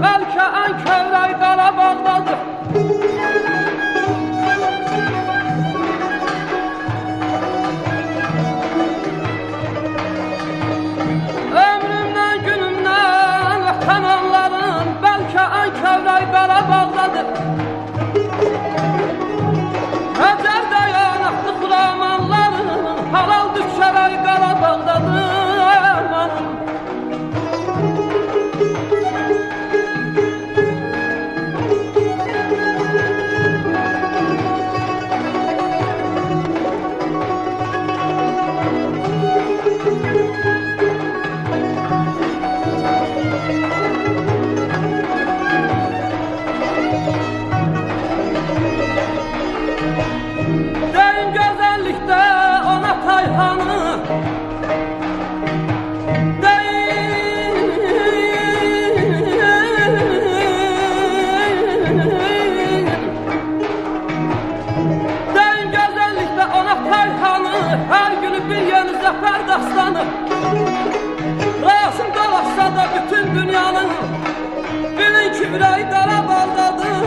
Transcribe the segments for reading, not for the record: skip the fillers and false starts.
belki en kövrək qala bağdadır. Ömrümdən, günümdən vətənanların belki en kövrək qala bağdadır. Həcər dayanıqlı xuramanların halal düşərək qala bağdadır. Deyin güzellikte ona Tayhanı, deyin güzellikte ona Tayhanı, her günü bir yeni zafer dastanı. Rasim dolaşsa da bütün dünyanın, bilin ki ürəyi qara baldadır.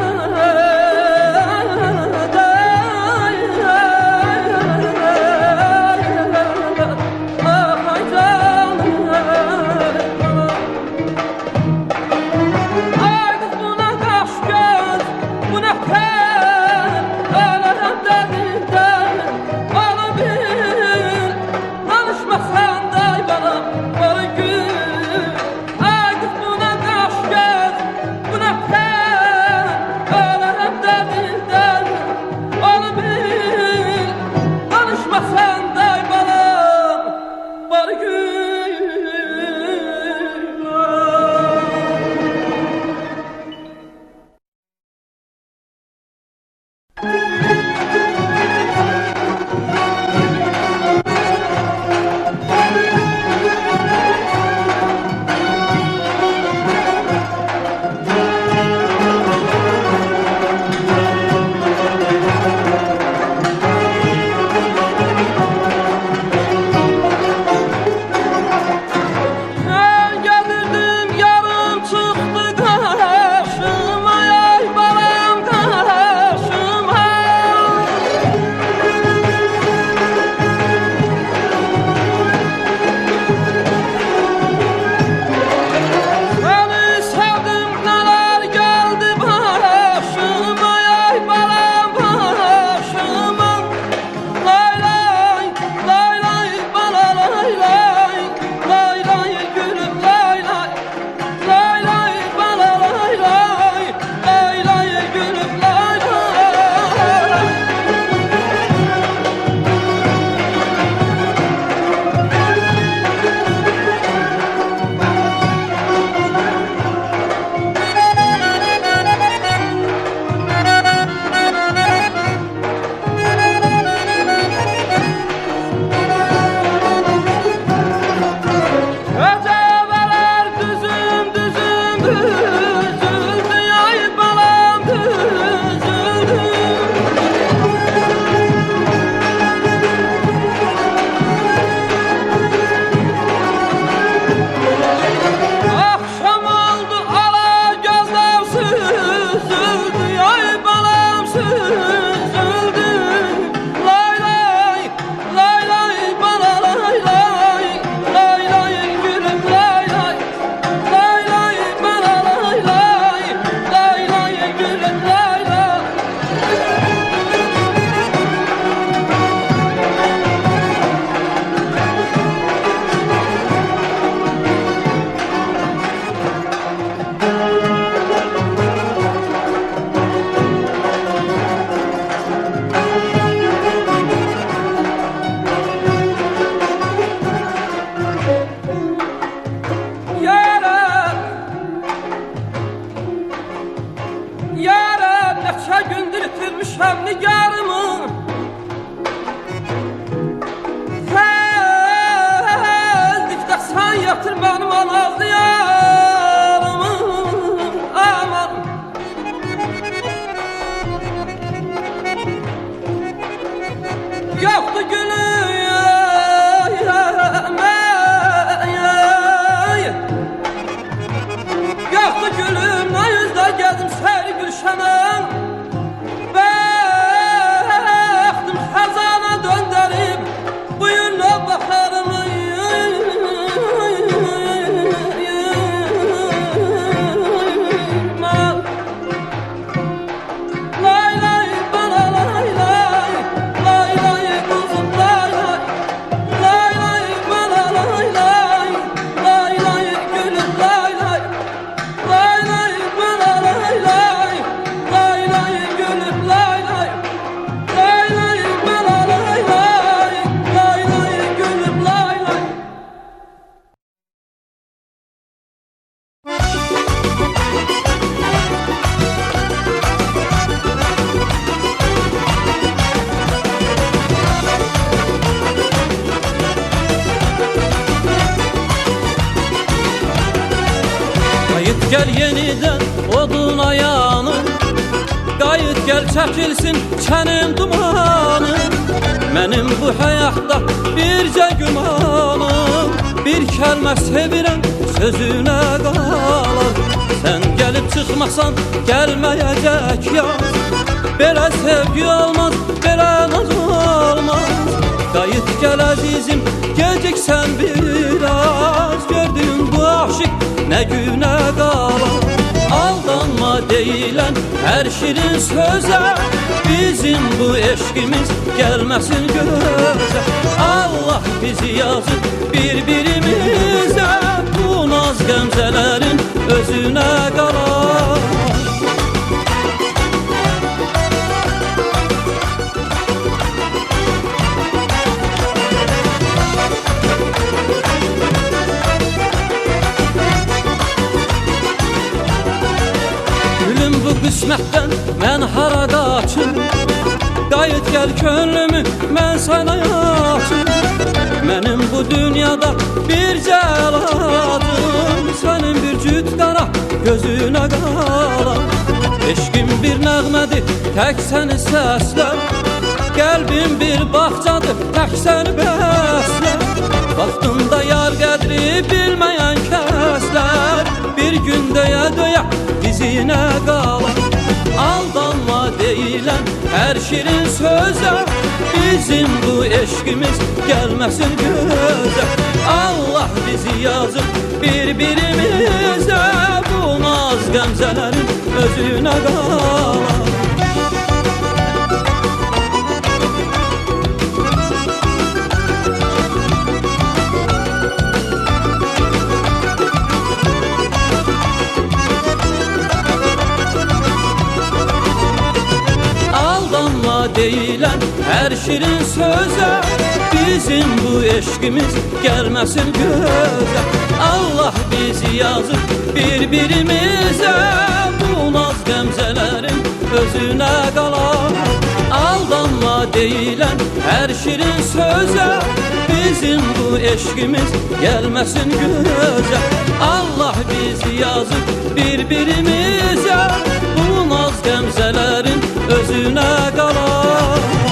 Düşmüşəm nigarımı, Fəzdikdə sən yatır mənim anazlı yarımı. Aman yoxdur gülüm, yoxdur gülüm düşəmən Bəxtim xəzana döndərib bugün nə baxarım Gel yeniden oduna yanım Qayıt gel çəkilsin çənim dumanı Mənim bu həyatda bircə gümanım Bir kəlmə sevirəm sözünə qalar Sən gəlib çıxmasan gəlməyəcək yaz Belə sevgi olmaz, belə naz olmaz Qayıt gəl əzizim, geciksən biraz Gördüyün bu aşıq nə günə qalar Aldanma deyilən hər şirin sözə Bizim bu eşqimiz gəlməsin gözə Allah bizi yazıb bir-birimizə Bu naz qəmzələrin özünə qalar Qismətdən mən hara qaçım Qayıt gəl könlümü mən sana açım Mənim bu dünyada bircə eladım Sənin bir cüt qara gözünə qalar Eşqim bir nəğmədir tək səni səslər Qəlbim bir bağçadır tək səni bəslər Vaxtında yar qədri bilməyən kəslər Bir gün döyə-döyə dizinə qalar Aldanma deyilən hər şirin sözə Bizim bu eşqimiz gəlməsin gözə Allah bizi yazıb bir-birimizə Bu naz qəmzələrin özünə qalar deyilən hər şirin sözə Bizim bu eşqimiz gəlməsin gözə Allah bizi yazıb bir-birimizə Bu naz qəmzələrin özünə qalar Aldanma deyilən hər şirin sözə Bizim bu eşqimiz gəlməsin gözə Allah bizi yazıb bir-birimizə Bu naz qəmzələrin özünə qalar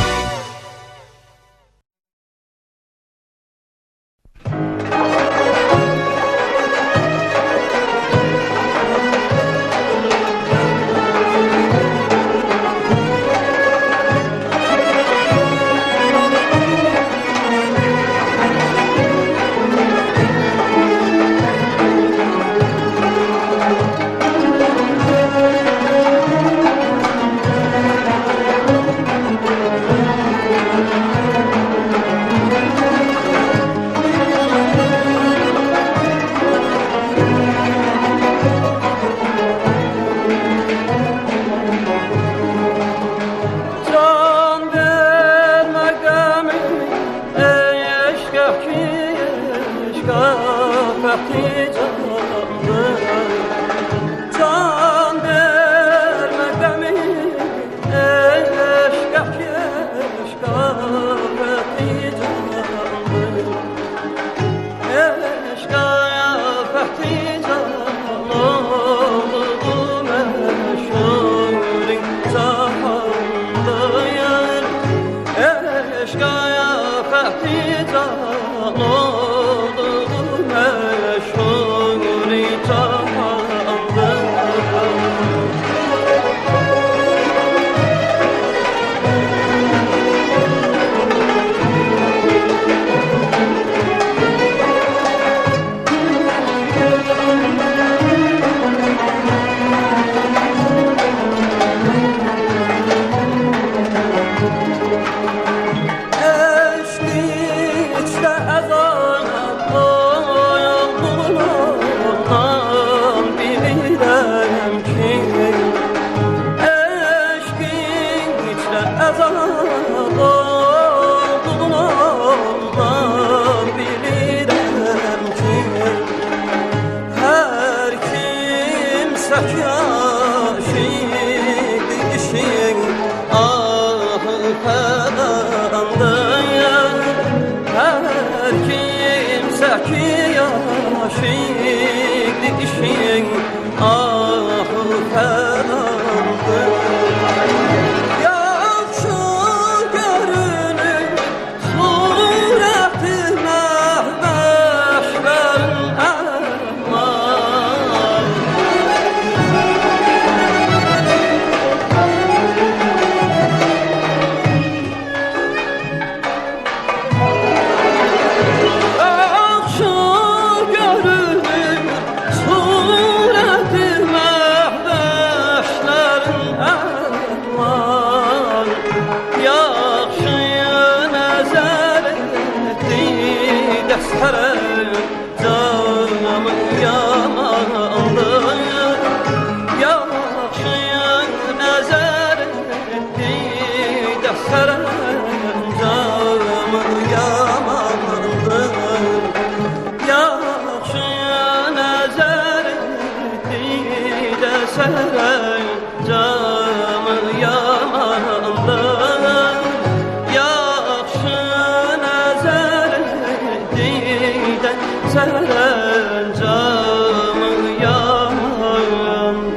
yaşıydı işin ahı fədandır. Her kimse ki yaşıydı işin ahı fədandır. Yaxşı görünür surəti məhbəşlərin əman. Yaxşı görünür surəti məhbəşlərin əman. Yaxşı nəzər etdi dəstərə canımın yamandır. Yaxşı nəzər etdi dəstərə canımın yamandır. Yaxşı nəzər etdi dəstərə canımın yamandır. Yaxşı nəzər etdi dəstərə canımın yamandır.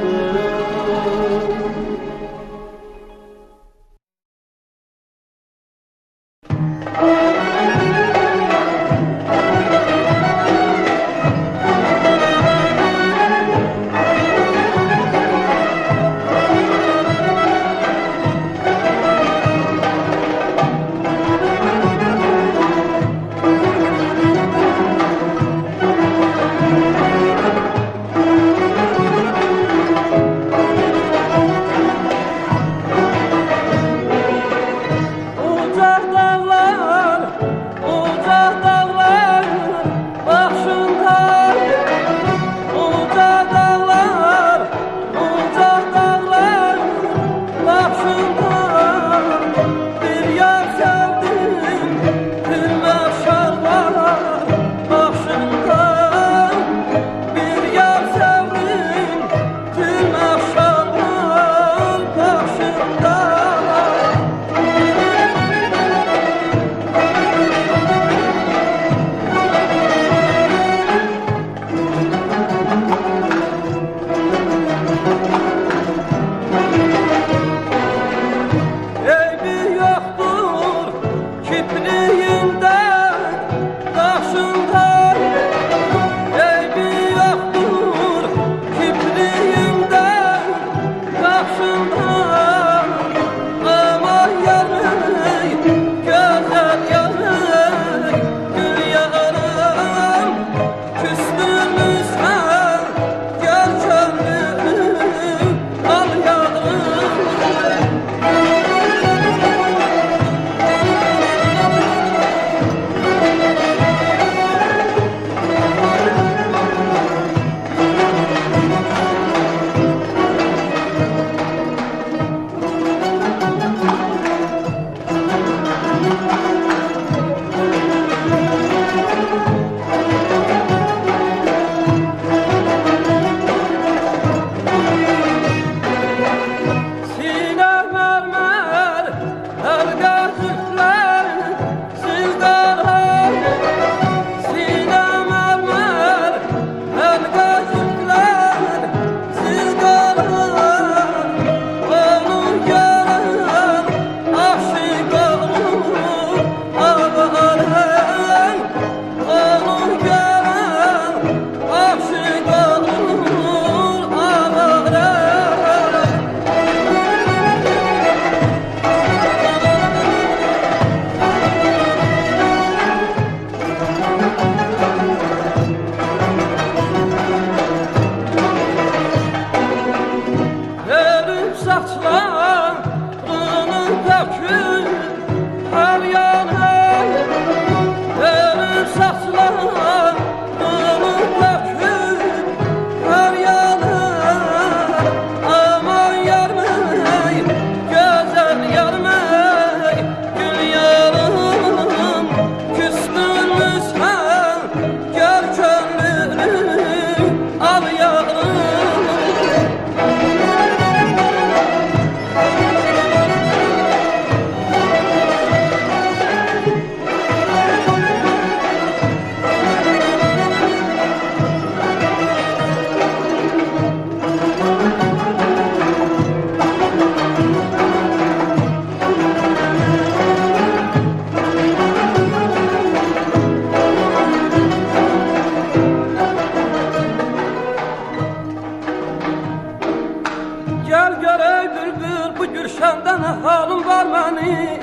gülşəndə nə halım var mənim.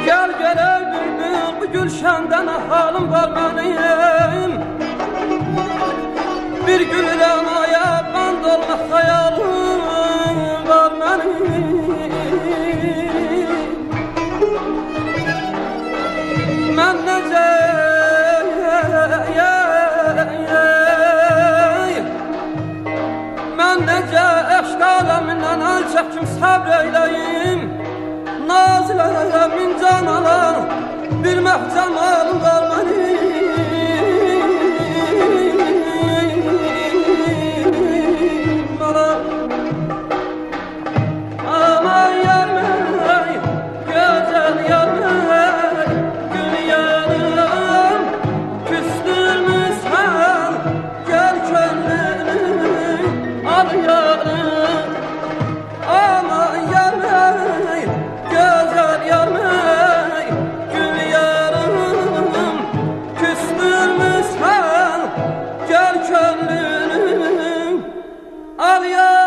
Gel gele bülbül bu gülşəndə nə halım var mənim. Bir gül ilə anaya bənd olmaq xəyalım var mənim. Mən necə eşq aləmindən əl çəkim səbr eyləyim. Nazilərə min can alan bir məhcəmalım var mənim. Aman yarmək, gözəl yarmək, gül yarım, küstürmüsən, gəl könlünü al yarım. Aman yarmək, gözəl yarmək, gül yarım, küstürmüsən, gəl könlünü al yarım.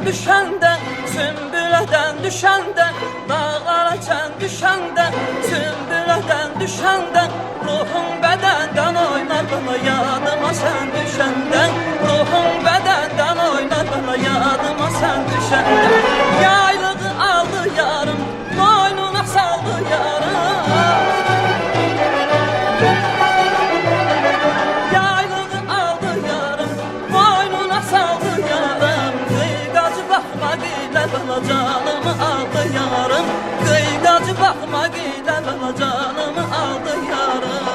Düşəndə, sümbülədən düşəndə, dağlara çən düşəndə, sümbülədən düşəndə, ruhum bədəndən oynar bana yadıma sən düşəndə, ruhum bədəndən oynar bana yadıma sən düşəndə. Yaylığı aldı yarım, boynuna saldı yarım. Yaylığı aldı yarım, boynuna saldı yarım. Baxma gilə bana canımı aldı yarım. Qıygacı baxma gilə bana canımı aldı yarım.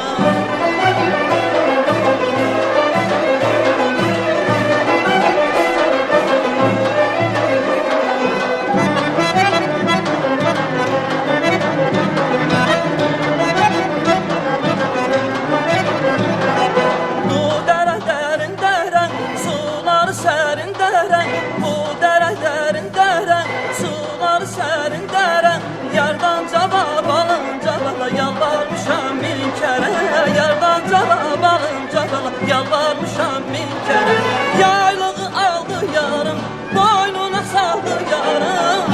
Bu dərə dərin dərə, suları sərin dərə. Bu dərə dərin dərə, suları sərin dərə. Yardan cavab alınca bana yalvarmışam min kərə. Yardan cavab alınca bana yalvarmışam min kərə. Yaylığı aldı yarım, boynuna saldı yarım.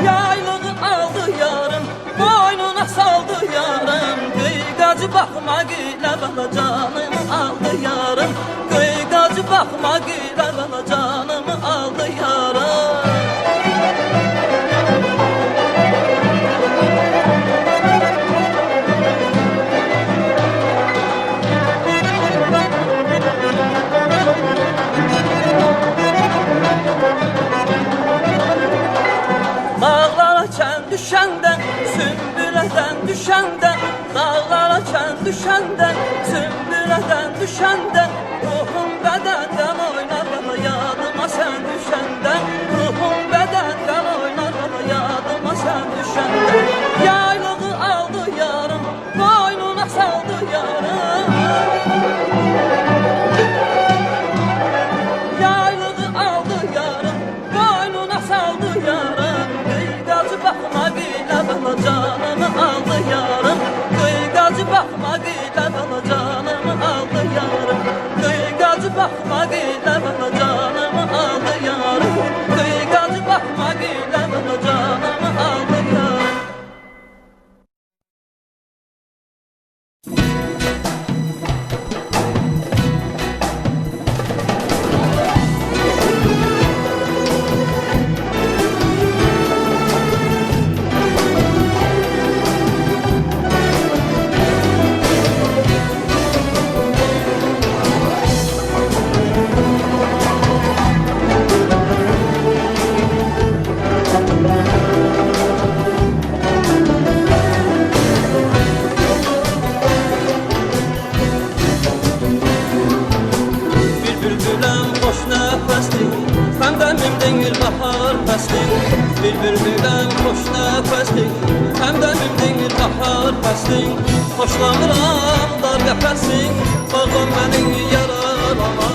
Yaylığı aldı yarım, boynuna saldı yarım. Qıygacı baxma gilə bana canımı aldı yarım. Qıygacı baxma gilə bana canımı aldı yarım. Dağlara çən düşəndə, sümbülədən düşəndə, dağlara çən düşəndə, sümbülədən düşəndə, ruhum bədəndən oynar bana yadıma sən düşəndə, ruhum bədəndən oynar bana yadıma sən düşəndə. Yaylığı aldı yarım, boynuna saldı yarım. Yaylığı aldı yarım, boynuna saldı yarım. Qıygacı baxma gilə bana canımı aldı yarım. Qıygacı baxma gilə bana canımı aldı yarım. qəfəssin Xoşlamıram dar qəfəssin Bağlan mənim yaralama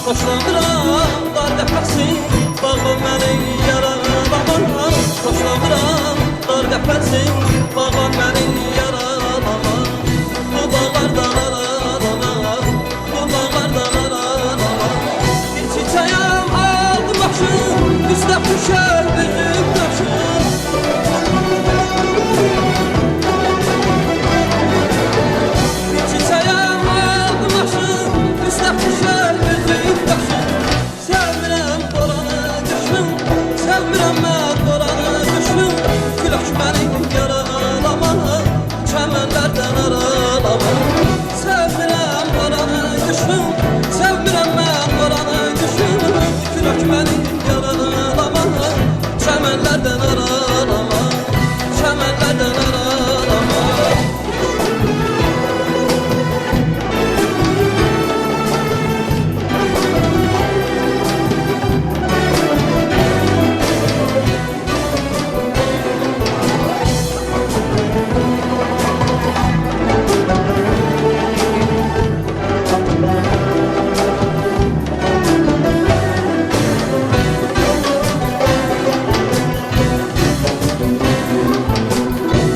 Xoşlamıram dar qəfəssin Bağlan mənim yaralama Xoşlamıram dar qəfəssin Bağlan mənim yaralama Bu dağlardan aralama Bu dağlardan aralama Bir çiçəyəm aldım başım Üstə düşər üzüm daşım Bir çiçəyəm aldım başım Üstə düşər üzüm daşım Sevmirəm qoranı düşüm Sevmirəm mən qoranı düşüm Külək məni yaralama Çəmənlərdən aralama Sevmirəm qoranı düşüm Sevmirəm mən qoranı düşüm Külək məni yaralama Çəmənlərdən aralama Çəmənlərdən aralama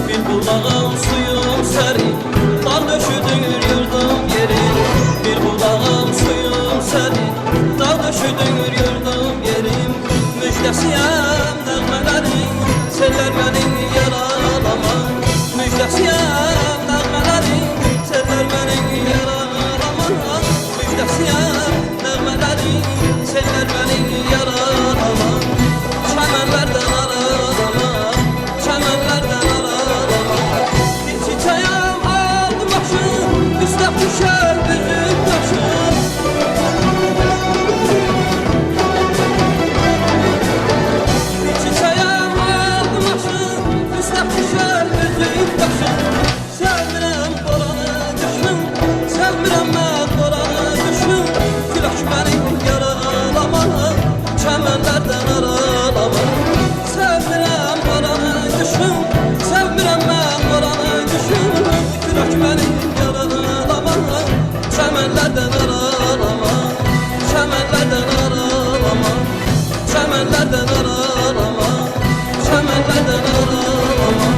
Bir bulağım suyum sərin Dağ döşüdür yurdum yerim Bir bulağım suyum sərin Dağ döşüdür yurdum yerim Müjdəsiyəm nəğmələrin Sellər mənim yaralama Müjdəsiyəm nəğmələrin Sellər mənim yaralama Müjdəsiyəm nəğmələrin Sellər mənim yaralama Çəmənlərdən aralama Çəmənlərdən aralama Bir çiçəyəm aldım başım Üstə düşər üzüm daşım Bir çiçəyəm aldım başım Üstə düşər üzüm daşım Sevmirəm qoranı düşüm Sevmirəm mən qoranı düşüm Külək məni yaralama Çəmənlərdən aralama Sevmirəm qoranı düşüm Sevmirəm mən qoranı düşüm Külək məni yaralama Çəmənlərdən aralama Çəmənlərdən aralama Çəmənlərdən aralama Çəmənlərdən aralama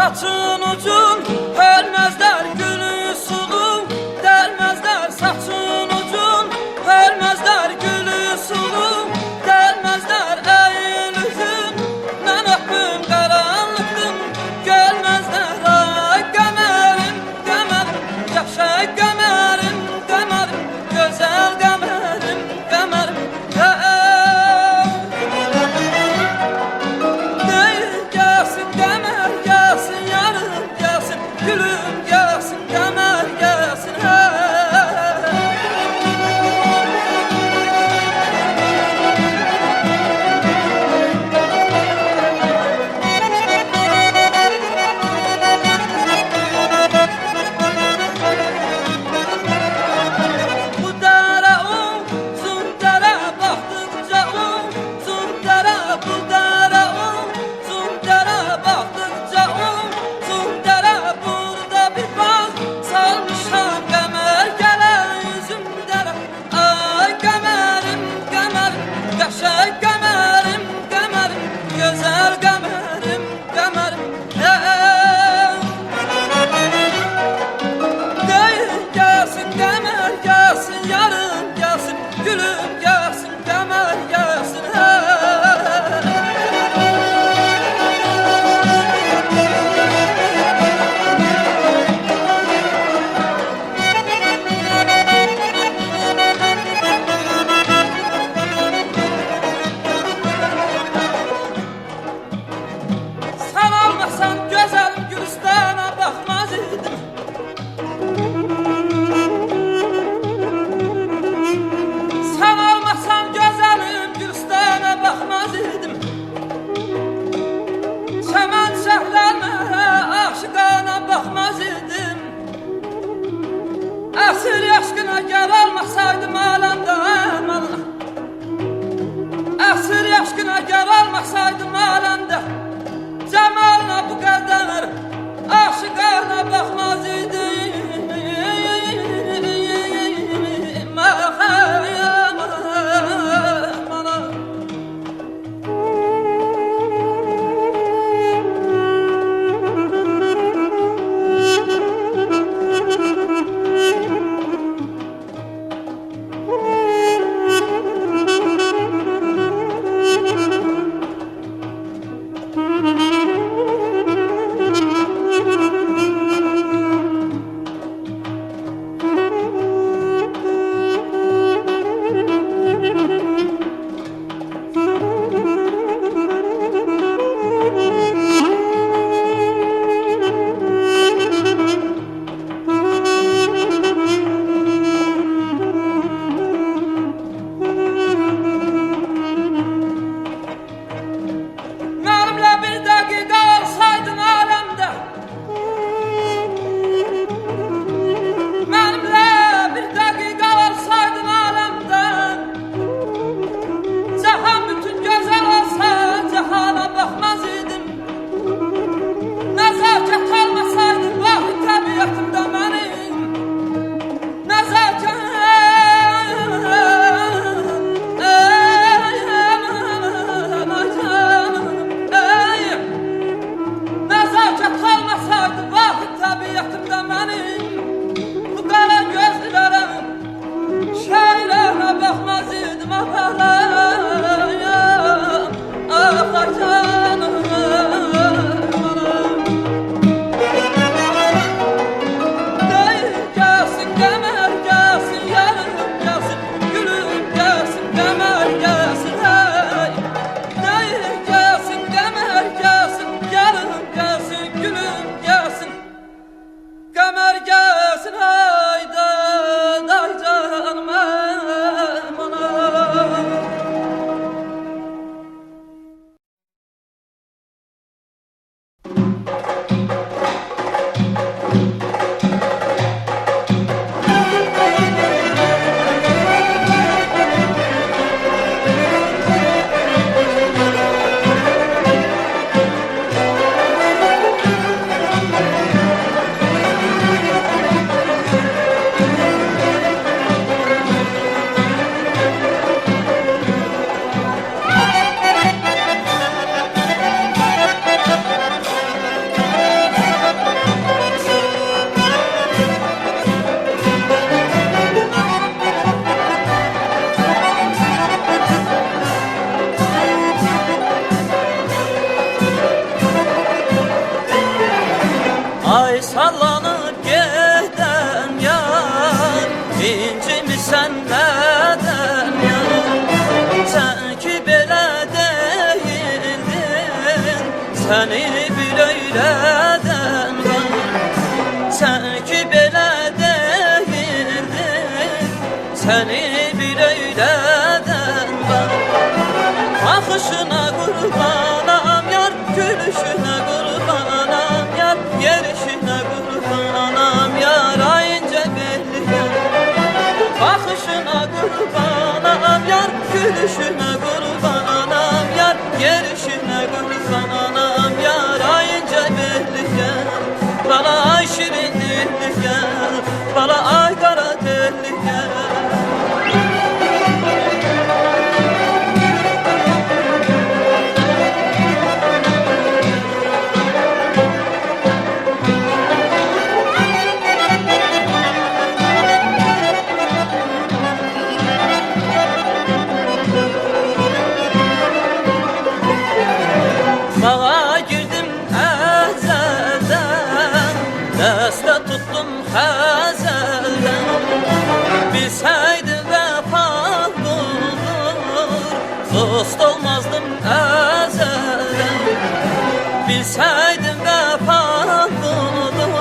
saçın ucun, hörməzlər gülü sulu, dərməzlər saçın ucun, hörməzlər gülü sulu, dərməzlər əyil üzün, mən öpüm qaranlıqdım, görməzlər ay qəmərim, qəmərim, yaşay qəmərim, qəmərim, gözəl qəmərim, qəmərim, Gelsin, gelsin, yarım gelsin, gülüm gelsin. sallanıp giden yar, incimisən nədən yar? Sən ki belə deyildin, səni bir öylədən var. Sən ki belə deyildin, səni bir öylədən var. Baxışına qurbanam yar, gülüşünə qurbanam yar, yerişinə qurbanam yar, ayınca belli yar. Baxışına qurbanam yar, gülüşünə qurbanam yar, yerişinə qurbanam yar, ayınca belli yar. Bala ay şirin dilli yar, bala ay qara dilli yar. Bağa girdim əzəldən, dəstə tutdum xəzəldən. Bilsəydim vəfalıdır, dost olmazdım əzəldən. Bilsəydim vəfalıdır,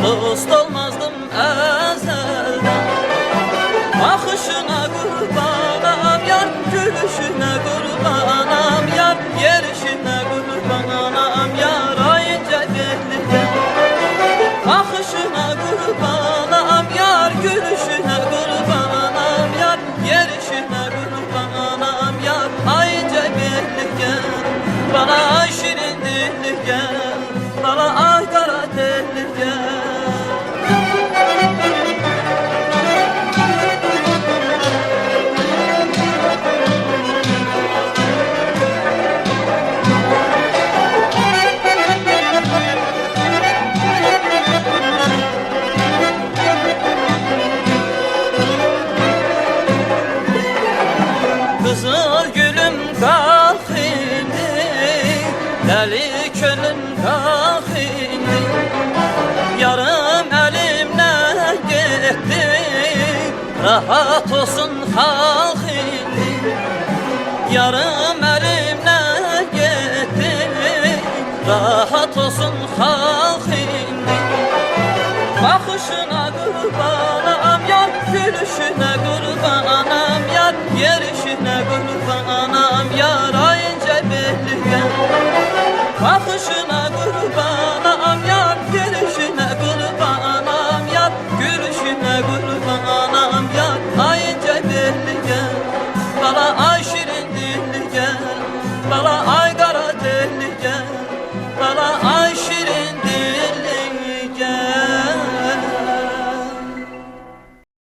dost olmazdım əzəldən. Baxışına qurbanam yar, gülüşünə qurbanam yar, yerişinə qurbanam yar, ayınca belli yar. Baxışına qurbanam yar, gülüşünə qurbanam yar, yerişinə qurbanam yar, ayınca belli yar. Bana ay şirin dilli yar, bana ay qara dilli yar. Kızıl gülüm kalk indi, deli könlüm kalk indi. Yarım elimle gitti, rahat olsun halk indi. Yarım elimle gitti, rahat olsun halk indi. Bakışına qurbanam yar, gülüşünə qurbanam yar, yerişinə qurbanam yar,